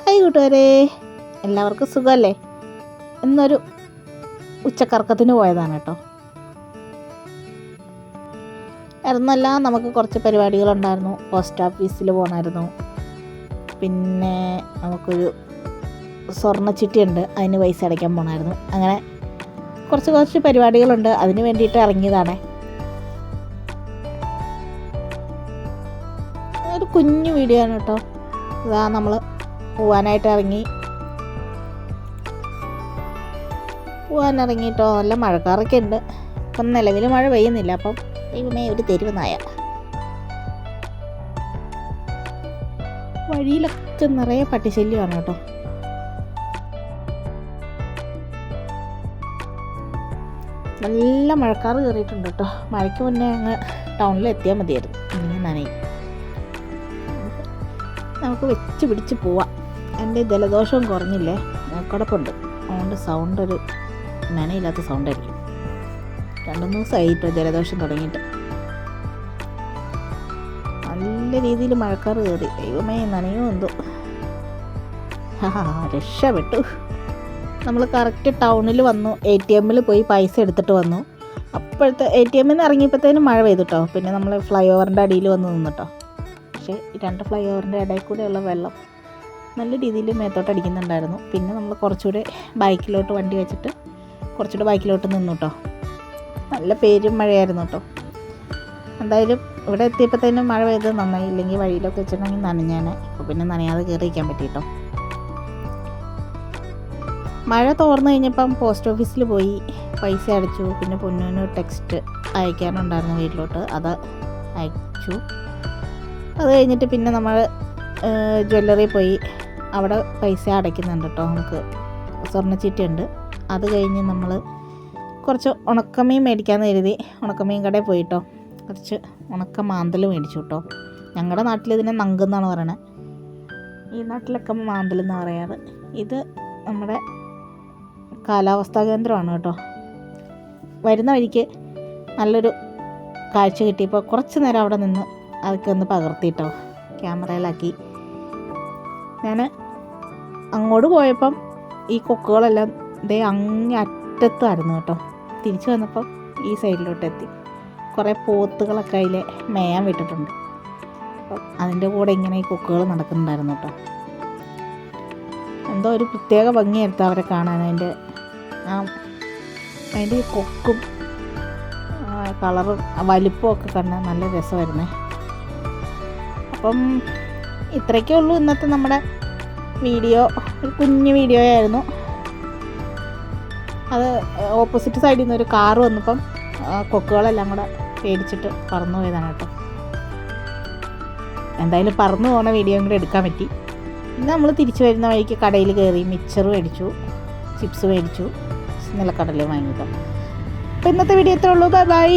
Hi കൂട്ടുകാരെ, എല്ലാവർക്കും സുഖമല്ലേ? ഇന്നൊരു ഉച്ചക്കറക്കത്തിന് പോയതാണ് കേട്ടോ. ഇറന്നല്ല, നമുക്ക് കുറച്ച് പരിപാടികളുണ്ടായിരുന്നു. പോസ്റ്റ് ഓഫീസിൽ പോകണമായിരുന്നു. പിന്നെ നമുക്കൊരു സ്വർണ്ണച്ചിട്ടിയുണ്ട്, അതിന് പൈസ അടയ്ക്കാൻ പോകണമായിരുന്നു. അങ്ങനെ കുറച്ച് പരിപാടികളുണ്ട്, അതിന് വേണ്ടിയിട്ട് ഇറങ്ങിയതാണ്. ഒരു കുഞ്ഞു വീഡിയോ ആണ് കേട്ടോ. ഇതാ നമ്മൾ പോകാനായിട്ട് പോകാനിറങ്ങിയിട്ടോ. നല്ല മഴക്കാറൊക്കെ ഉണ്ട്. ഇപ്പം നിലവിൽ മഴ പെയ്യുന്നില്ല. അപ്പം ദൈവമേ, ഒരു തെരുവ് നായ. വഴിയിലൊക്കെ നിറയെ പട്ടിശല്യമാണ് കേട്ടോ. നല്ല മഴക്കാറ് കയറിയിട്ടുണ്ട് കേട്ടോ. മഴയ്ക്ക് മുന്നേ അങ്ങ് ടൗണിൽ എത്തിയാൽ മതിയായിരുന്നു. ഇങ്ങനെ നനയും. നമുക്ക് വെച്ച് പിടിച്ച് പോവാം. എൻ്റെ ജലദോഷവും കുറഞ്ഞില്ലേ, മൂക്കടപ്പുണ്ട്. അതുകൊണ്ട് സൗണ്ട് ഒരു മെനയില്ലാത്ത സൗണ്ടായിരിക്കും. 2-3 ദിവസമായിട്ടോ ജലദോഷം തുടങ്ങിയിട്ട്. നല്ല രീതിയിൽ മഴക്കാറ് കയറി. ദൈവമേ, നനയോ എന്തോ. രക്ഷപ്പെട്ടു. നമ്മൾ കറക്റ്റ് ടൗണിൽ വന്നു. ATM പോയി പൈസ എടുത്തിട്ട് വന്നു. അപ്പോഴത്തെ ATM ഇറങ്ങിയപ്പോഴത്തേനും മഴ പെയ്തിട്ടോ. പിന്നെ നമ്മൾ ഫ്ലൈ ഓവറിൻ്റെ അടിയിൽ വന്ന് നിന്നിട്ടോ. പക്ഷേ 2 ഫ്ലൈ ഓവറിൻ്റെ ഇടയിൽ കൂടെയുള്ള വെള്ളം നല്ല രീതിയിൽ മേത്തോട്ട് അടിക്കുന്നുണ്ടായിരുന്നു. പിന്നെ നമ്മൾ കുറച്ചുകൂടെ ബൈക്കിലോട്ട് വണ്ടി വെച്ചിട്ട് കുറച്ചുകൂടെ ബൈക്കിലോട്ട് നിന്നു കേട്ടോ. നല്ല പേരും മഴയായിരുന്നു കേട്ടോ. എന്തായാലും ഇവിടെ എത്തിയപ്പോഴത്തേനും മഴ പെയ്ത് നന്നായി. ഇല്ലെങ്കിൽ വഴിയിലൊക്കെ വെച്ചിട്ടുണ്ടെങ്കിൽ നനഞ്ഞാനെ. അപ്പോൾ പിന്നെ നനയാതെ കയറിയിരിക്കാൻ പറ്റി കേട്ടോ. മഴ തോർന്നു കഴിഞ്ഞപ്പം പോസ്റ്റ് ഓഫീസിൽ പോയി പൈസ അടച്ചു. പിന്നെ പൊന്നൂന് ടെക്സ്റ്റ് അയക്കാനുണ്ടായിരുന്നു വീട്ടിലോട്ട്, അത് അയച്ചു. അത് കഴിഞ്ഞിട്ട് പിന്നെ നമ്മൾ ജ്വല്ലറി പോയി അവിടെ പൈസ അടയ്ക്കുന്നുണ്ട് കേട്ടോ. നമുക്ക് സ്വർണ്ണച്ചീട്ടുണ്ട്. അത് കഴിഞ്ഞ് നമ്മൾ കുറച്ച് ഉണക്കമീൻ മേടിക്കാമെന്ന് കരുതി ഉണക്കമീൻ കടയിൽ പോയിട്ടോ. കുറച്ച് ഉണക്ക മാന്തൽ മേടിച്ചു കേട്ടോ. ഞങ്ങളുടെ നാട്ടിൽ ഇതിനെ നങ്കെന്നാണ് പറയണത്. ഈ നാട്ടിലൊക്കെ മാന്തൽ എന്നാണ് പറയാറ്. ഇത് നമ്മുടെ കാലാവസ്ഥാ കേന്ദ്രമാണ് കേട്ടോ. വരുന്ന വഴിക്ക് നല്ലൊരു കാഴ്ച കിട്ടിയപ്പോൾ കുറച്ച് നേരം അവിടെ നിന്ന് അതൊക്കെ ഒന്ന് പകർത്തിയിട്ടോ, ക്യാമറയിലാക്കി. ഞാൻ അങ്ങോട്ട് പോയപ്പം ഈ കൊക്കുകളെല്ലാം ഇതേ അങ്ങേ അറ്റത്തായിരുന്നു കേട്ടോ. തിരിച്ചു വന്നപ്പം ഈ സൈഡിലോട്ട് എത്തി. കുറേ പോത്തുകളൊക്കെ അതിൽ മേയാൻ വിട്ടിട്ടുണ്ട്. അപ്പം അതിൻ്റെ കൂടെ ഇങ്ങനെ ഈ കൊക്കുകൾ നടക്കുന്നുണ്ടായിരുന്നു കേട്ടോ. എന്തോ ഒരു പ്രത്യേക ഭംഗിയായിരുന്നു അവരെ കാണാൻ. അതിൻ്റെ കൊക്കും കളറും വലിപ്പവും ഒക്കെ കണ്ടാൽ നല്ല രസമായിരുന്നേ. അപ്പം ഇത്രയൊക്കെ ഉള്ളൂ ഇന്നത്തെ നമ്മുടെ വീഡിയോ. ഒരു കുഞ്ഞു വീഡിയോ ആയിരുന്നു. അത് ഓപ്പോസിറ്റ് സൈഡിൽ നിന്ന് ഒരു കാറ് വന്നപ്പം കൊക്കുകളെല്ലാം കൂടെ പേടിച്ചിട്ട് പറന്നു പോയതാണ് കേട്ടോ. എന്തായാലും പറന്നു പോകുന്ന വീഡിയോയും കൂടെ എടുക്കാൻ പറ്റി. ഇന്ന് നമ്മൾ തിരിച്ചു വരുന്ന വഴിക്ക് കടയിൽ കയറി മിക്സർ മേടിച്ചു, ചിപ്സ് മേടിച്ചു, നിലക്കടലയും വാങ്ങിട്ടോ. അപ്പോൾ ഇന്നത്തെ വീഡിയോ ഇത്രേ ഉള്ളൂ. Bye bye.